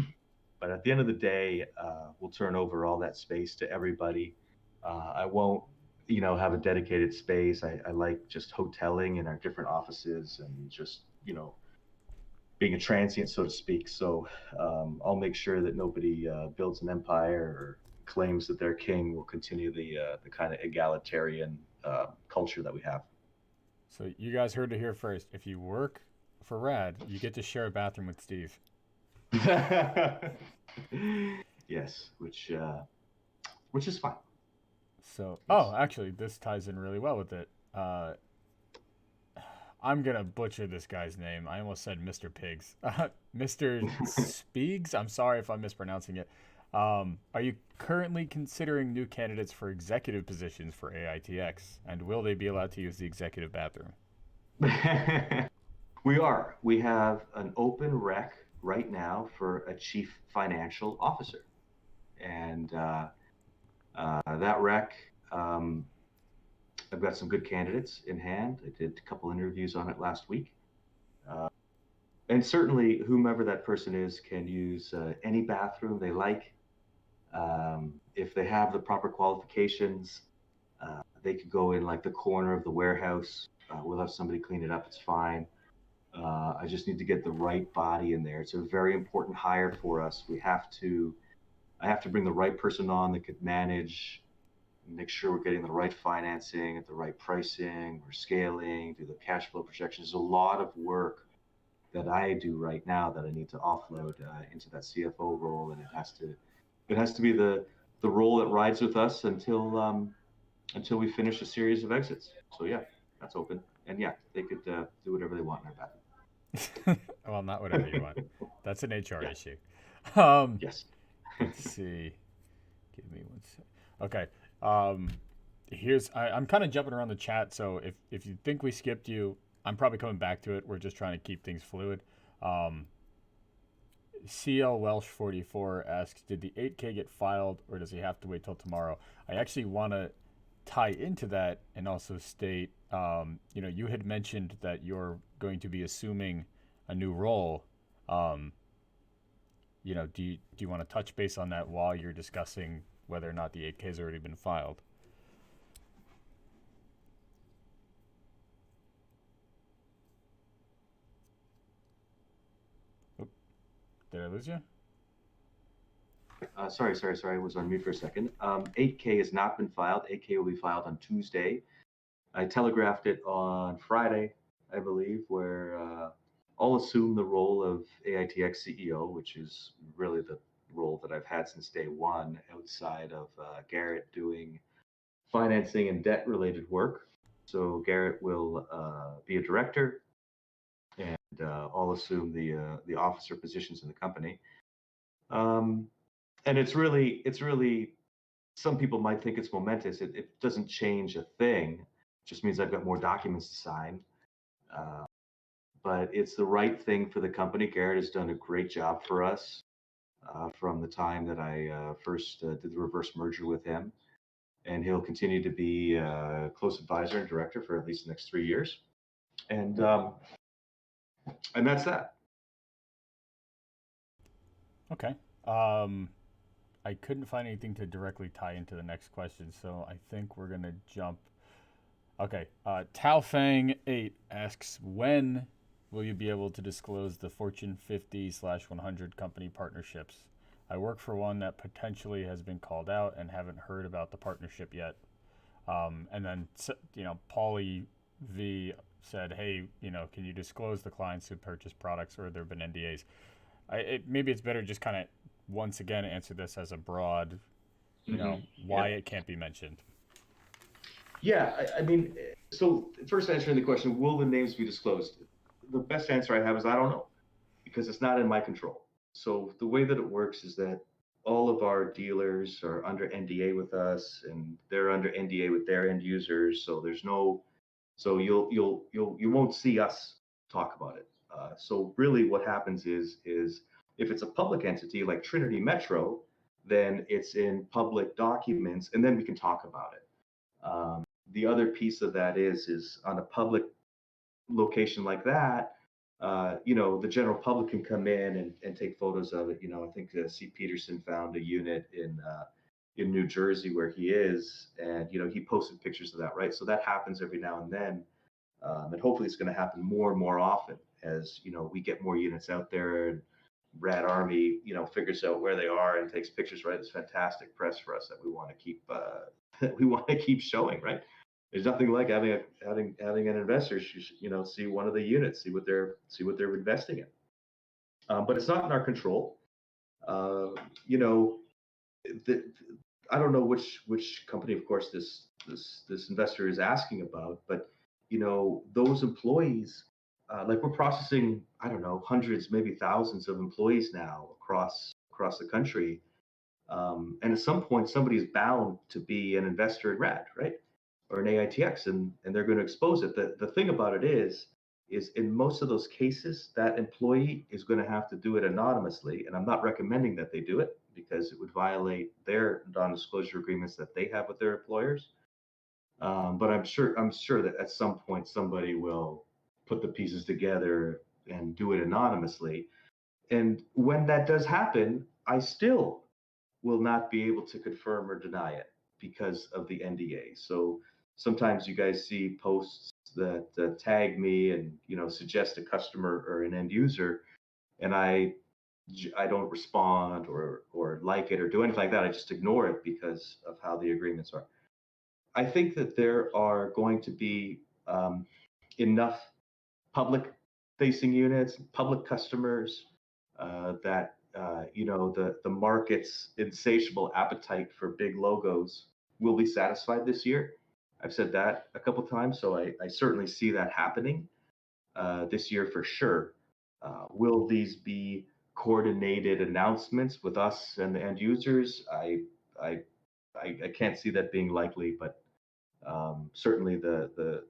Speaker 2: But at the end of the day, we'll turn over all that space to everybody. I won't, have a dedicated space. I like just hoteling in our different offices and just, being a transient, so to speak. So I'll make sure that nobody builds an empire or claims that they're king. We'll continue the kind of egalitarian culture that we have.
Speaker 1: So you guys heard it here first. If you work for Rad, you get to share a bathroom with Steve.
Speaker 2: Yes, which is fine.
Speaker 1: So, oh,
Speaker 2: Yes.
Speaker 1: actually, this ties in really well with it. I'm gonna butcher this guy's name. I almost said Mr. Pigs. Mr. Speegs? I'm sorry if I'm mispronouncing it. Are you currently considering new candidates for executive positions for AITX? And will they be allowed to use the executive bathroom?
Speaker 2: We are. We have an open rec right now for a chief financial officer, and that rec, um, I've got some good candidates in hand. I did a couple interviews on it last week, uh, and certainly whomever that person is can use any bathroom they like. If they have the proper qualifications, they could go in like the corner of the warehouse. We'll have somebody clean it up. It's fine. I just need to get the right body in there. It's a very important hire for us. I have to bring the right person on that could manage, make sure we're getting the right financing at the right pricing, we're scaling, do the cash flow projections. There's a lot of work that I do right now that I need to offload into that CFO role, and it has to be the role that rides with us until we finish a series of exits. So yeah, that's open, and yeah, they could do whatever they want in their
Speaker 1: Well, not whatever you want.
Speaker 2: bathroom.
Speaker 1: That's an HR
Speaker 2: Yeah.
Speaker 1: issue. Um,
Speaker 2: Yes.
Speaker 1: let's see. Give me one sec. Okay. Um, I'm kind of jumping around the chat, so if you think we skipped you, I'm probably coming back to it. We're just trying to keep things fluid. Um, CL Welsh 44 asks, did the 8K get filed or does he have to wait till tomorrow? I actually want to tie into that and also state, you had mentioned that you're going to be assuming a new role. Um, do you want to touch base on that while you're discussing whether or not the 8K has already been filed? Oop, did I lose you?
Speaker 2: Sorry. I was on mute for a second. 8K has not been filed. 8K will be filed on Tuesday. I telegraphed it on Friday, I believe, where I'll assume the role of AITX CEO, which is really the role that I've had since day one, outside of Garrett doing financing and debt related work. So Garrett will be a director, and I'll assume the officer positions in the company. Um, and it's really some people might think it's momentous. It doesn't change a thing. It just means I've got more documents to sign. Uh, but it's the right thing for the company. Garrett has done a great job for us from the time that I first did the reverse merger with him, and he'll continue to be a close advisor and director for at least the next 3 years. And that's that.
Speaker 1: Okay. Um, I couldn't find anything to directly tie into the next question, so I think we're gonna jump. Okay. Tao Fang 8 asks, when will you be able to disclose the Fortune 50/100 company partnerships? I work for one that potentially has been called out and haven't heard about the partnership yet. And then, Paulie V said, hey, can you disclose the clients who purchase products or there have been NDAs? Maybe it's better just kind of once again answer this as a broad,
Speaker 2: Yeah.
Speaker 1: why it can't be mentioned.
Speaker 2: Yeah. I mean, so first answering the question, will the names be disclosed? The best answer I have is I don't know, because it's not in my control. So the way that it works is that all of our dealers are under NDA with us, and they're under NDA with their end users. So there's no, so you won't see us talk about it. So really, what happens is if it's a public entity like Trinity Metro, then it's in public documents, and then we can talk about it. The other piece of that is on a public location like that, the general public can come in and take photos of it. I think C. Peterson found a unit in New Jersey where he is, and he posted pictures of that, right? So that happens every now and then, and hopefully it's going to happen more and more often as we get more units out there, and Rad Army figures out where they are and takes pictures, right? It's fantastic press for us that we want to keep that we want to keep showing, right? There's nothing like having an investor see one of the units, see what they're investing in. But it's not in our control. Uh, you know, the, I don't know which company, of course, this investor is asking about, but those employees, like we're processing, I don't know, hundreds, maybe thousands of employees now across the country, and at some point, somebody's bound to be an investor in RAD, right? Or an AITX, and they're going to expose it. The thing about it is in most of those cases, that employee is going to have to do it anonymously. And I'm not recommending that they do it because it would violate their non-disclosure agreements that they have with their employers. But I'm sure that at some point somebody will put the pieces together and do it anonymously. And when that does happen, I still will not be able to confirm or deny it because of the NDA. So sometimes you guys see posts that tag me and suggest a customer or an end user, and I don't respond or like it or do anything like that. I just ignore it because of how the agreements are. I think that there are going to be enough public facing units, public customers, that the market's insatiable appetite for big logos will be satisfied this year. I've said that a couple times, so I certainly see that happening this year for sure. Will these be coordinated announcements with us and the end users? I I can't see that being likely, but certainly the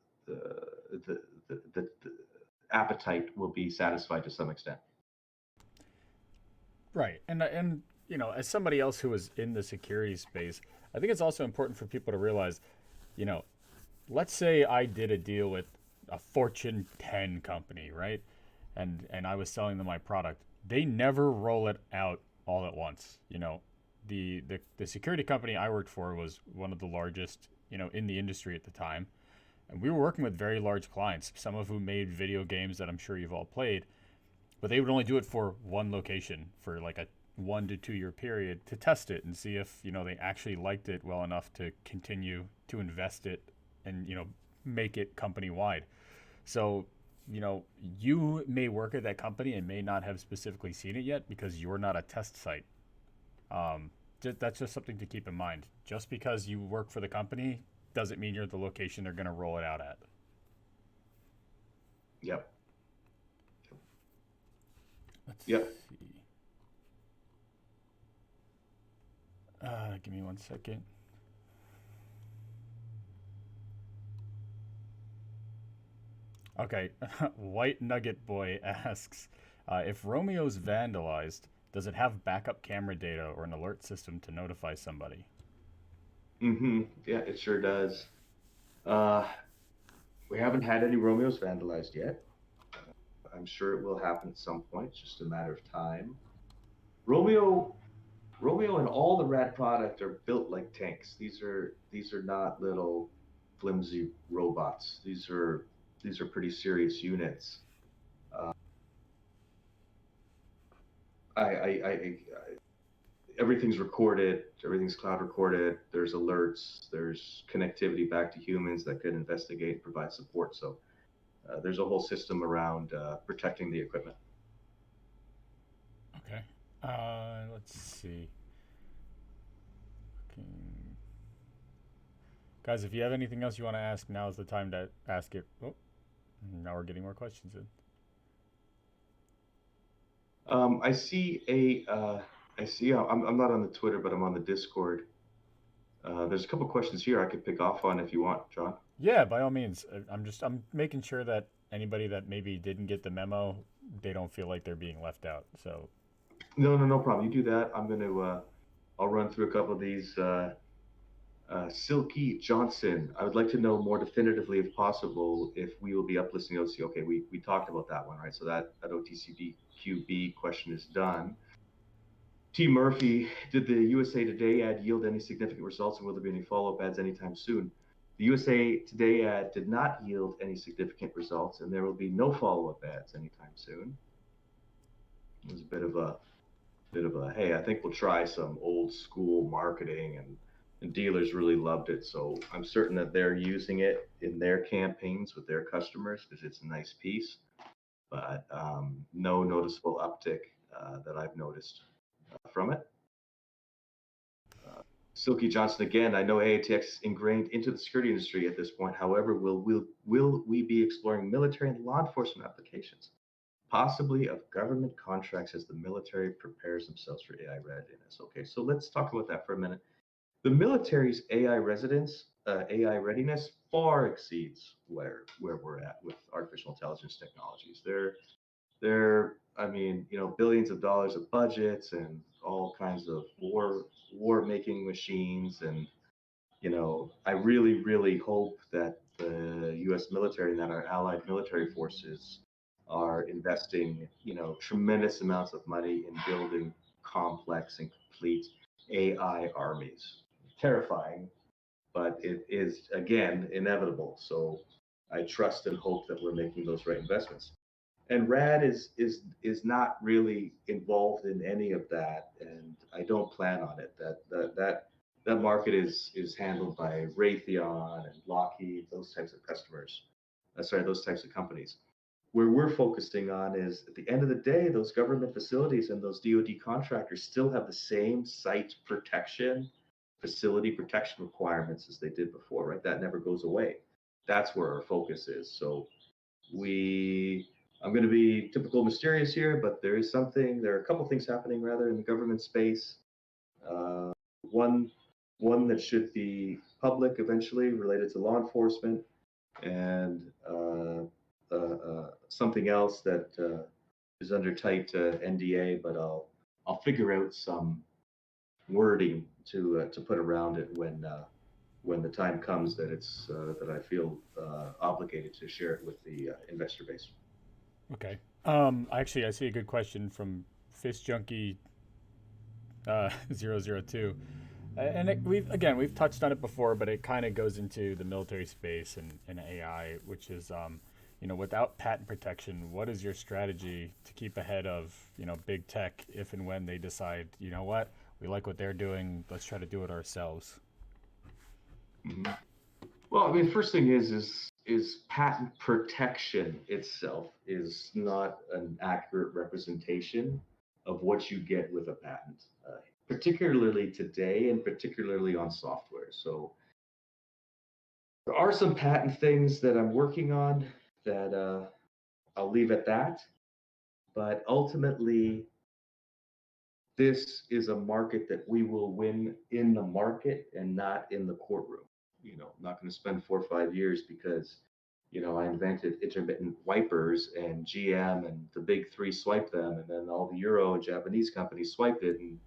Speaker 2: appetite will be satisfied to some extent.
Speaker 1: Right. And as somebody else who was in the security space, I think it's also important for people to realize, you know, let's say I did a deal with a Fortune 10 company, right? And I was selling them my product. They never roll it out all at once. The security company I worked for was one of the largest, in the industry at the time. And we were working with very large clients, some of whom made video games that I'm sure you've all played, but they would only do it for one location for like a 1 to 2 year period to test it and see if they actually liked it well enough to continue to invest it and make it company wide. So you may work at that company and may not have specifically seen it yet because you're not a test site. um, that's just something to keep in mind. Just because you work for the company doesn't mean you're the location they're going to roll it out at.
Speaker 2: Yep.
Speaker 1: Let's
Speaker 2: Yep.
Speaker 1: see. Give me 1 second. Okay, White Nugget Boy asks, if Romeo's vandalized, does it have backup camera data or an alert system to notify somebody?
Speaker 2: Yeah, it sure does. Uh, we haven't had any Romeos vandalized yet. I'm sure it will happen at some point. It's just a matter of time. Romeo, Romeo, and all the Rad product are built like tanks. These are not little flimsy robots. These are pretty serious units. Uh, I everything's recorded. Everything's cloud recorded. There's alerts. There's connectivity back to humans that can investigate and provide support. So there's a whole system around protecting the equipment.
Speaker 1: Okay. Let's see. Hmm. Guys, if you have anything else you want to ask, now's the time to ask it. Oh, now we're getting more questions in.
Speaker 2: I see I see. I'm not on the Twitter, but I'm on the Discord. There's a couple questions here I could pick off on if you want, John.
Speaker 1: Yeah, by all means. I'm making sure that anybody that maybe didn't get the memo, they don't feel like they're being left out. So,
Speaker 2: No, no, no problem. You do that. I'll run through a couple of these. Silky Johnson. I would like to know more definitively, if possible, if we will be uplisting OTC. Okay, we talked about that one, right? So that OTCD QB question is done. T. Murphy, did the USA Today ad yield any significant results, and will there be any follow-up ads anytime soon? The USA Today ad did not yield any significant results, and there will be no follow-up ads anytime soon. It was a bit of a hey, I think we'll try some old school marketing, and dealers really loved it. So I'm certain that they're using it in their campaigns with their customers because it's a nice piece, but no noticeable uptick that I've noticed from it. Silky Johnson again. I know AITX is ingrained into the security industry at this point. However, will we be exploring military and law enforcement applications, possibly of government contracts as the military prepares themselves for AI readiness? Okay, so let's talk about that for a minute. The military's AI readiness far exceeds where we're at with artificial intelligence technologies. I mean, billions of dollars of budgets and all kinds of war making machines. And I really, really hope that the U.S. military and that our allied military forces are investing, tremendous amounts of money in building complex and complete AI armies. Terrifying, but it is again inevitable. So I trust and hope that we're making those right investments. And Rad is not really involved in any of that, and I don't plan on it. That market is handled by Raytheon and Lockheed, those types of customers. Sorry, those types of companies. Where we're focusing on is at the end of the day, those government facilities and those DoD contractors still have the same site protection, facility protection requirements as they did before, right? That never goes away. That's where our focus is. So we I'm going to be typical mysterious here, but there are a couple things happening rather in the government space. Uh, one one that should be public eventually related to law enforcement, and something else that is under tight NDA, but I'll figure out some wording to put around it when the time comes that it's that I feel obligated to share it with the investor base.
Speaker 1: Okay. Actually, I see a good question from Fist Junkie 002. We've touched on it before, but it kind of goes into the military space and AI, which is without patent protection, what is your strategy to keep ahead of big tech if and when they decide what we like what they're doing, let's try to do it ourselves.
Speaker 2: Mm-hmm. Well, I mean, first thing is patent protection itself is not an accurate representation of what you get with a patent, particularly today and particularly on software. So there are some patent things that I'm working on that I'll leave at that. But ultimately, this is a market that we will win in the market and not in the courtroom. I'm not going to spend 4 or 5 years because, I invented intermittent wipers and GM and the big three swiped them, and then all the Euro and Japanese companies swiped it, and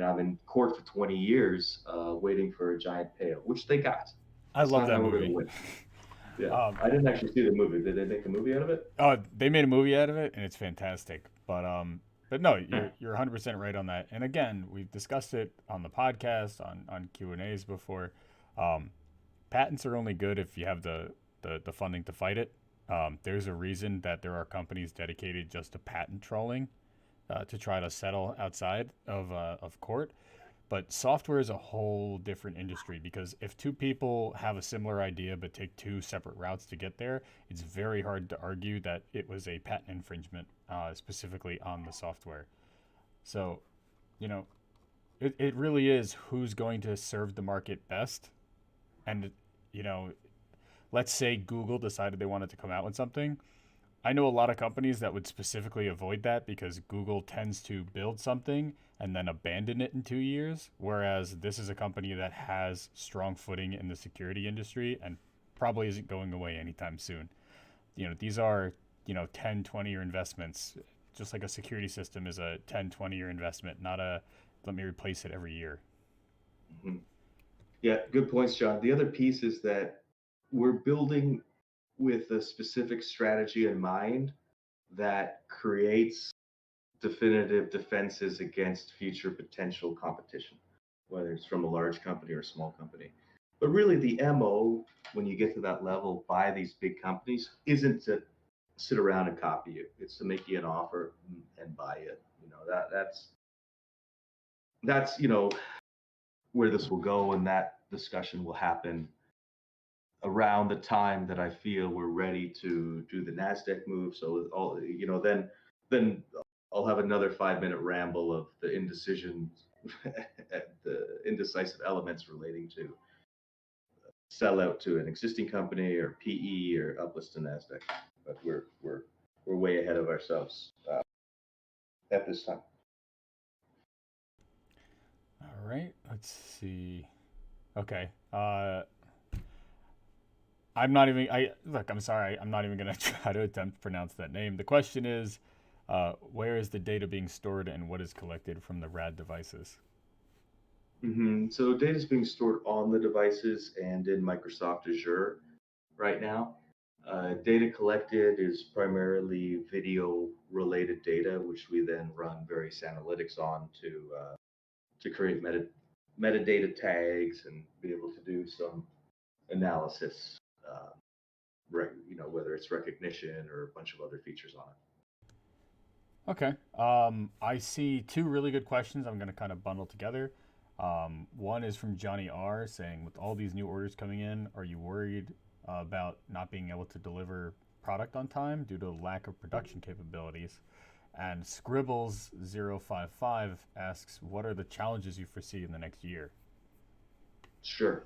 Speaker 2: I'm in court for 20 years waiting for a giant payout, which they got.
Speaker 1: I
Speaker 2: That's
Speaker 1: love
Speaker 2: not
Speaker 1: that
Speaker 2: how we're going to
Speaker 1: movie.
Speaker 2: win. Yeah,
Speaker 1: um,
Speaker 2: I didn't actually see the movie. Did they make a movie out of it?
Speaker 1: oh, they made a movie out of it, and it's fantastic. But no, you're 100% right on that. And again, we've discussed it on the podcast, on Q&As before. Um, Patents are only good if you have the funding to fight it. There's a reason that there are companies dedicated just to patent trolling to try to settle outside of court. But software is a whole different industry because if two people have a similar idea but take two separate routes to get there, it's very hard to argue that it was a patent infringement specifically on the software. So, you know, it really is who's going to serve the market best. And, you know, let's say Google decided they wanted to come out with something. I know a lot of companies that would specifically avoid that because Google tends to build something and then abandon it in 2 years, whereas this is a company that has strong footing in the security industry and probably isn't going away anytime soon. These are, 10, 20-year investments, just like a security system is a 10, 20-year investment, not a let me replace it every year.
Speaker 2: Mm-hmm. Yeah, good points, John. The other piece is that we're building with a specific strategy in mind that creates definitive defenses against future potential competition, whether it's from a large company or a small company. But really, the MO, when you get to that level by these big companies, isn't to sit around and copy you. It's to make you an offer and buy it. That's where this will go, and that discussion will happen around the time that I feel we're ready to do the Nasdaq move. So then I'll have another 5 minute ramble of the indecision, the indecisive elements relating to sell out to an existing company or PE or uplist to Nasdaq. But we're way ahead of ourselves at this time.
Speaker 1: All right, let's see. Okay. I'm not even. I look. I'm sorry. I'm not even gonna try to attempt to pronounce that name. The question is, where is the data being stored and what is collected from the RAD devices?
Speaker 2: Mm-hmm. So data is being stored on the devices and in Microsoft Azure right now. Data collected is primarily video related data, which we then run various analytics on to create metadata tags and be able to do some analysis, whether it's recognition or a bunch of other features on it.
Speaker 1: Okay. I see two really good questions. I'm gonna kind of bundle together. One is from Johnny R saying, with all these new orders coming in, are you worried about not being able to deliver product on time due to lack of production capabilities? And Scribbles055 asks, what are the challenges you foresee in the next year?
Speaker 2: Sure.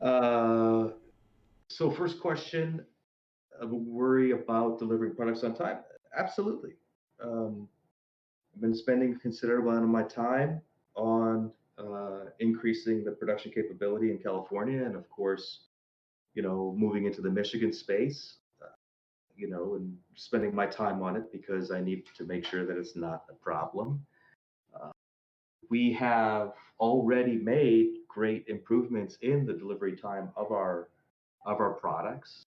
Speaker 2: So first question, worry about delivering products on time? Absolutely. Um, I've been spending a considerable amount of my time on increasing the production capability in California, and of course, moving into the Michigan space, and spending my time on it because I need to make sure that it's not a problem. we have already made great improvements in the delivery time of our products.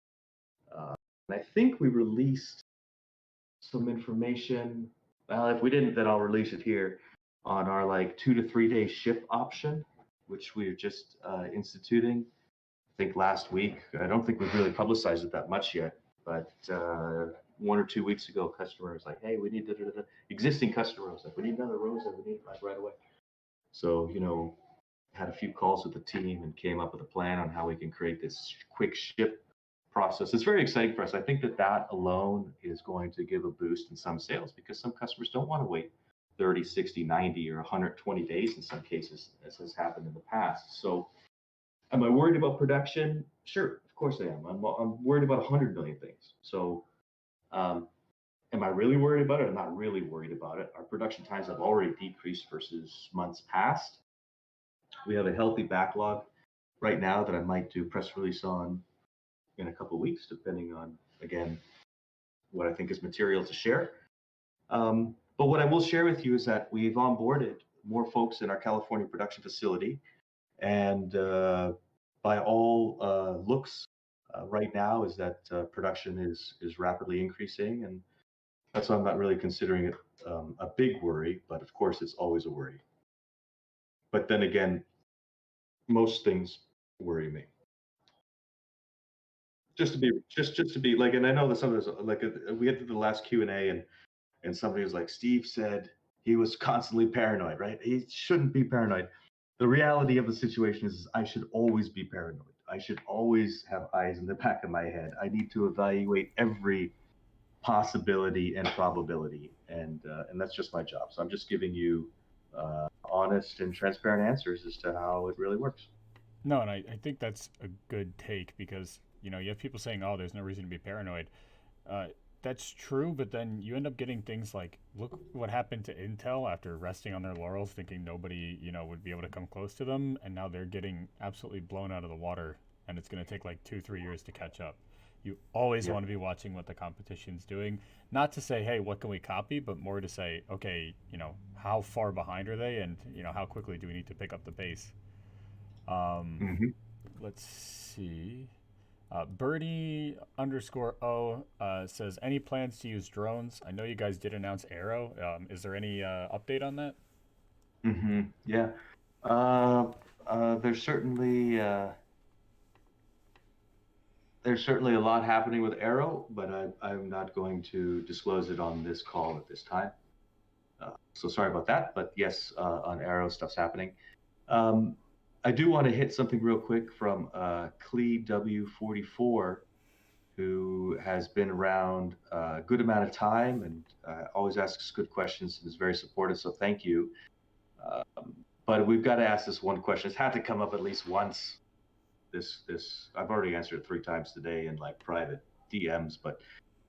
Speaker 2: And I think we released some information. Well, if we didn't, then I'll release it here on our like 2 to 3 day ship option, which we're just instituting. I think last week. I don't think we've really publicized it that much yet, but 1 or 2 weeks ago, customer was like, "Hey, we need the existing customer was like, we need another rose and we need it like right away." So had a few calls with the team and came up with a plan on how we can create this quick ship process. It's very exciting for us. I think that that alone is going to give a boost in some sales because some customers don't want to wait 30, 60, 90, or 120 days in some cases, as has happened in the past. So am I worried about production? Sure, of course I am. I'm worried about 100 million things. So um, am I really worried about it? I'm not really worried about it. Our production times have already decreased versus months past. We have a healthy backlog right now that I might do press release on in a couple of weeks, depending on, again, what I think is material to share. But what I will share with you is that we've onboarded more folks in our California production facility. And by all looks, right now is that production is rapidly increasing. And that's why I'm not really considering it a big worry. But of course, it's always a worry. But then again, most things worry me. Just to be like, and I know that some of this, like, we had to the last Q&A, and somebody was like, Steve said he was constantly paranoid, right? He shouldn't be paranoid. The reality of the situation is I should always be paranoid. I should always have eyes in the back of my head. I need to evaluate every possibility and probability, and that's just my job. So I'm just giving you honest and transparent answers as to how it really works.
Speaker 1: No, and I think that's a good take because you have people saying, "Oh, there's no reason to be paranoid." Uh, that's true, but then you end up getting things like, look what happened to Intel after resting on their laurels, thinking nobody would be able to come close to them, and now they're getting absolutely blown out of the water, and it's going to take like 2-3 years to catch up. You always
Speaker 2: Yeah.
Speaker 1: want to be watching what the competition's doing, not to say, "Hey, what can we copy?" but more to say, "Okay, how far behind are they, and how quickly do we need to pick up the pace?" Um,
Speaker 2: Hmm.
Speaker 1: let's see. Birdie underscore O says, any plans to use drones? I know you guys did announce Arrow. Is there any update on that?
Speaker 2: Yeah. Uh, there's certainly a lot happening with Arrow, but I'm not going to disclose it on this call at this time. So sorry about that, but yes, on Arrow, stuff's happening. Um, I do want to hit something real quick from Clee W44, who has been around a good amount of time and always asks good questions and is very supportive. So thank you. But we've got to ask this one question. It's had to come up at least once. This I've already answered it 3 times today in like private DMs, but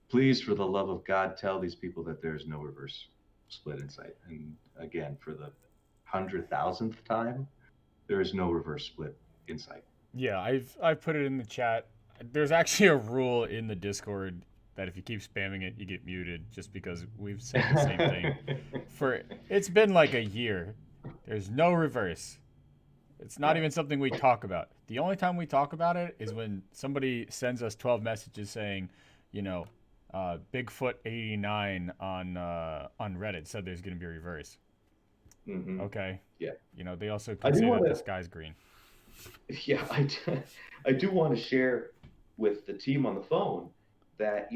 Speaker 2: please, for the love of God, tell these people that there's no reverse split insight. And again, for the 100,000th time, there is no reverse split insight.
Speaker 1: Yeah, I've put it in the chat. There's actually a rule in the Discord that if you keep spamming it, you get muted. Just because we've said the same thing for it's been like a year. There's no reverse. It's not
Speaker 2: Yeah.
Speaker 1: even something we talk about. The only time we talk about it is when somebody sends us 12 messages saying, you know, Bigfoot 89 on Reddit said there's going to be a reverse.
Speaker 2: Hmm.
Speaker 1: Okay.
Speaker 2: Yeah.
Speaker 1: They also
Speaker 2: I
Speaker 1: could
Speaker 2: do
Speaker 1: say
Speaker 2: want
Speaker 1: that the
Speaker 2: to,
Speaker 1: sky's green.
Speaker 2: yeah, I do want to share with the team on the phone that,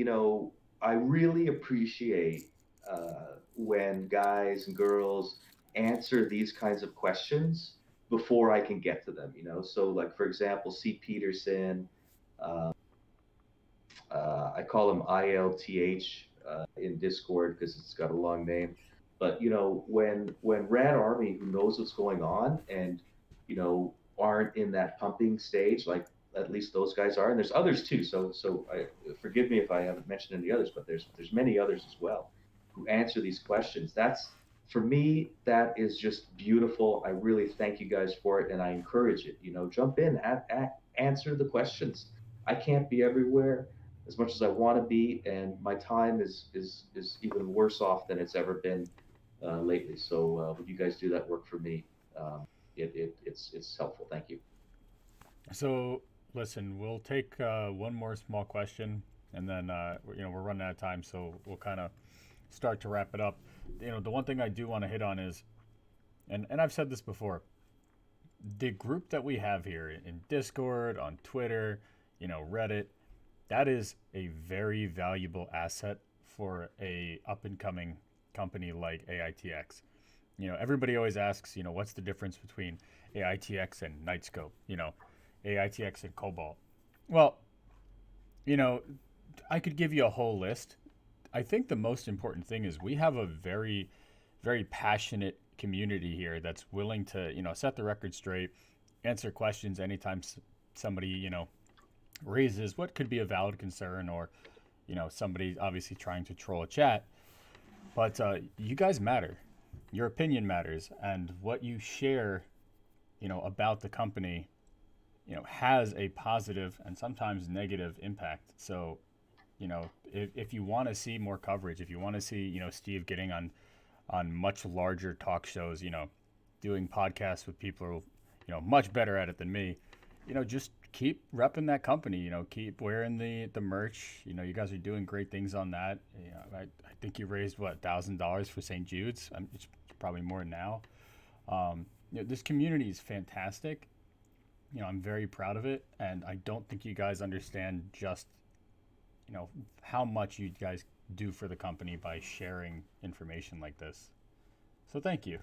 Speaker 2: I really appreciate when guys and girls answer these kinds of questions before I can get to them. So, like, for example, C. Peterson, uh, I call him ILTH in Discord because it's got a long name. But when Red Army, who knows what's going on, and aren't in that pumping stage, like at least those guys are, and there's others too. Forgive me if I haven't mentioned any others, but there's many others as well who answer these questions. That's for me, that is just beautiful. I really thank you guys for it, and I encourage it. Jump in, answer the questions. I can't be everywhere as much as I want to be, and my time is even worse off than it's ever been. lately. So when you guys do that work for me, it's helpful. Thank you.
Speaker 1: So, listen, we'll take one more small question, and then we're running out of time, so we'll kind of start to wrap it up. The one thing I do want to hit on is, and I've said this before, the group that we have here in Discord, on Twitter, Reddit, that is a very valuable asset for a up and coming company like AITX. Everybody always asks, what's the difference between AITX and Nightscope? AITX and Cobalt. Well, you know, I could give you a whole list. I think the most important thing is we have a very, very passionate community here that's willing to, set the record straight, answer questions anytime somebody, raises what could be a valid concern, or, somebody obviously trying to troll a chat. But you guys matter. Your opinion matters, and what you share, about the company, has a positive and sometimes negative impact. So, if you want to see more coverage, if you want to see, Steve getting on much larger talk shows, doing podcasts with people who, much better at it than me, just keep repping that company, keep wearing the merch. You guys are doing great things on that. I think you raised what, $1,000 for St. Jude's. It's probably more now. This community is fantastic. I'm very proud of it, and I don't think you guys understand just, how much you guys do for the company by sharing information like this. So thank you.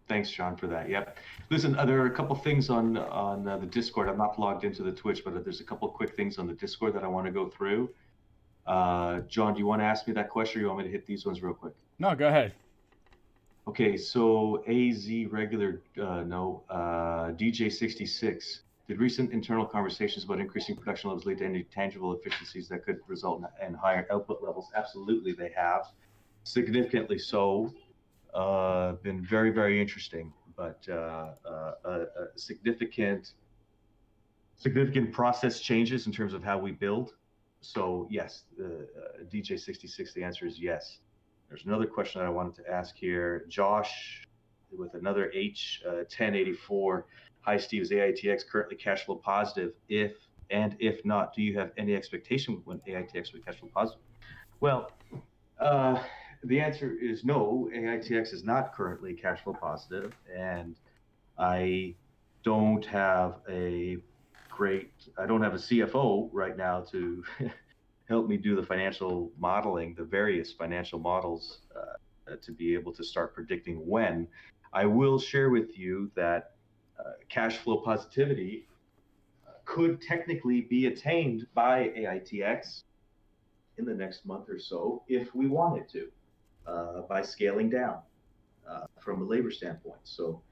Speaker 2: Thanks, John, for that. Yep. Listen, there are a couple things on the Discord. I'm not logged into the Twitch, but there's a couple quick things on the Discord that I want to go through. John, do you want to ask me that question, or you want me to hit these ones real quick?
Speaker 1: No, go ahead.
Speaker 2: Okay, so AZ regular, no, DJ66. Did recent internal conversations about increasing production levels lead to any tangible efficiencies that could result in higher output levels? Absolutely, they have. Significantly so. Been very, very interesting, but significant process changes in terms of how we build. So yes, DJ66, the answer is yes. There's another question that I wanted to ask here. Josh, with another H1084. Hi, Steve. Is AITX currently cash flow positive? If not, do you have any expectation when AITX will be cash flow positive? Well, uh, the answer is no. AITX is not currently cash flow positive, and I don't have a I don't have a CFO right now to help me do the financial modeling, the various financial models, to be able to start predicting when. I will share with you that cash flow positivity could technically be attained by AITX in the next month or so if we wanted to, by scaling down from a labor standpoint. So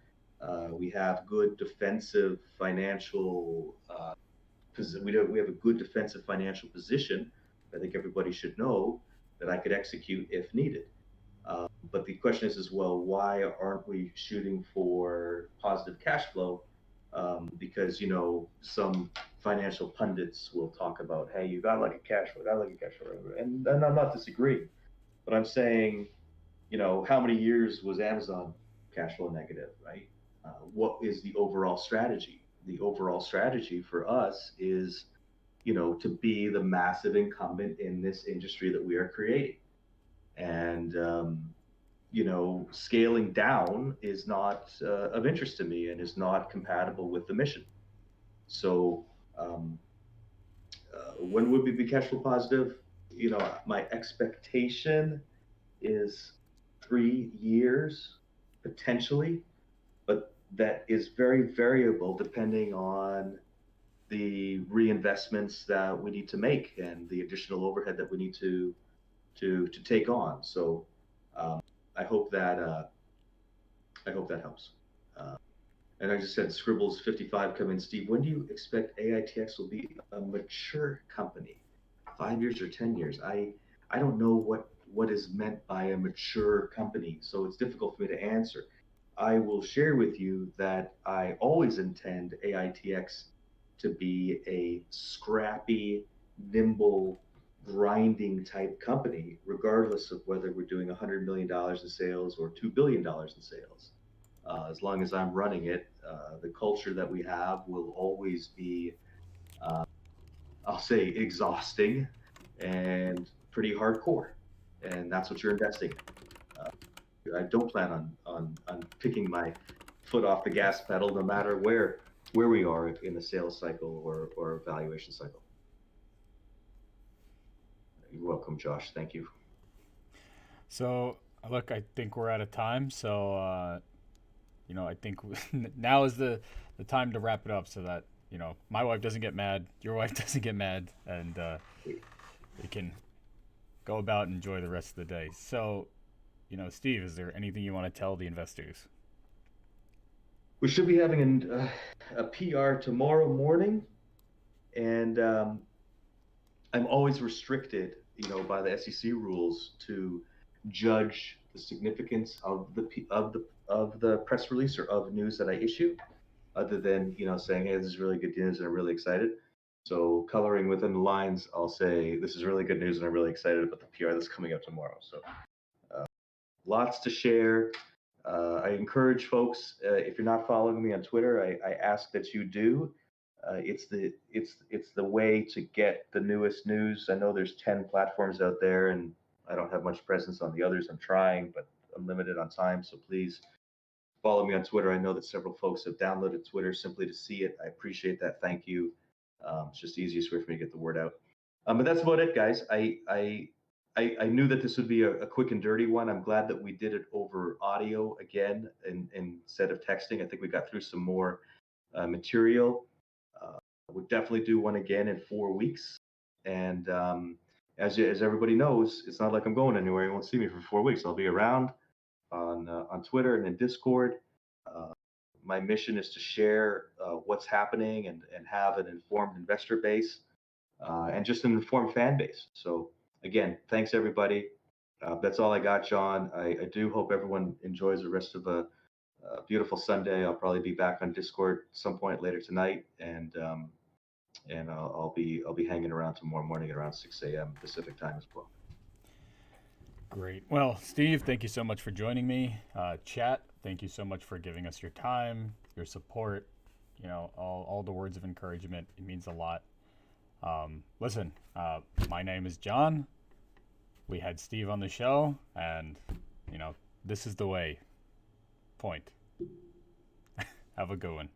Speaker 2: we have good defensive financial we have a good defensive financial position. I think everybody should know that I could execute if needed. But the question is, as well, why aren't we shooting for positive cash flow? Because some financial pundits will talk about, hey, you got like a cash flow, got like a cash flow, and I'm not disagreeing, but I'm saying, how many years was Amazon cash flow negative, right? What is the overall strategy? The overall strategy for us is, to be the massive incumbent in this industry that we are creating. And, scaling down is not of interest to me and is not compatible with the mission. So, when would we be cash flow positive? My expectation is 3 years potentially, but that is very variable depending on the reinvestments that we need to make and the additional overhead that we need to take on. So um, I hope that helps. Uh, and I just said Scribbles 55 come in. Steve, when do you expect AITX will be a mature company? 5 years or 10 years? I don't know what is meant by a mature company, so it's difficult for me to answer. I will share with you that I always intend AITX to be a scrappy, nimble grinding type company, regardless of whether we're doing $100 million in sales or $2 billion in sales. As long as I'm running it, the culture that we have will always be, I'll say, exhausting and pretty hardcore. And that's what you're investing in. I don't plan on picking my foot off the gas pedal, no matter where we are in the sales cycle or valuation cycle. You're welcome, Josh. Thank you.
Speaker 1: So, look, I think we're out of time. So, I think now is the time to wrap it up so that, my wife doesn't get mad, your wife doesn't get mad, and we can go about and enjoy the rest of the day. So, Steve, is there anything you want to tell the investors?
Speaker 2: We should be having a PR tomorrow morning, and I'm always restricted, by the SEC rules to judge the significance of the press release or of news that I issue, other than saying, "Hey, this is really good news and I'm really excited." So coloring within the lines, I'll say this is really good news and I'm really excited about the PR that's coming up tomorrow. So lots to share. I encourage folks, if you're not following me on Twitter, I ask that you do. It's the way to get the newest news. I know there's 10 platforms out there, and I don't have much presence on the others. I'm trying, but I'm limited on time. So please follow me on Twitter. I know that several folks have downloaded Twitter simply to see it. I appreciate that. Thank you. It's just the easiest way for me to get the word out. But that's about it, guys. I knew that this would be a quick and dirty one. I'm glad that we did it over audio again instead of texting. I think we got through some more material. We'll definitely do one again in 4 weeks. And as everybody knows, it's not like I'm going anywhere. You won't see me for 4 weeks. I'll be around on Twitter and in Discord. My mission is to share what's happening and have an informed investor base and just an informed fan base. So again, thanks everybody. That's all I got, John. I do hope everyone enjoys the rest of a beautiful Sunday. I'll probably be back on Discord some point later tonight, and I'll be hanging around tomorrow morning at around 6 a.m. Pacific time as well.
Speaker 1: Great. Well, Steve, thank you so much for joining me. Chat, thank you so much for giving us your time, your support, all the words of encouragement. It means a lot. Listen, my name is John. We had Steve on the show, and, this is the way. Point. Have a good one.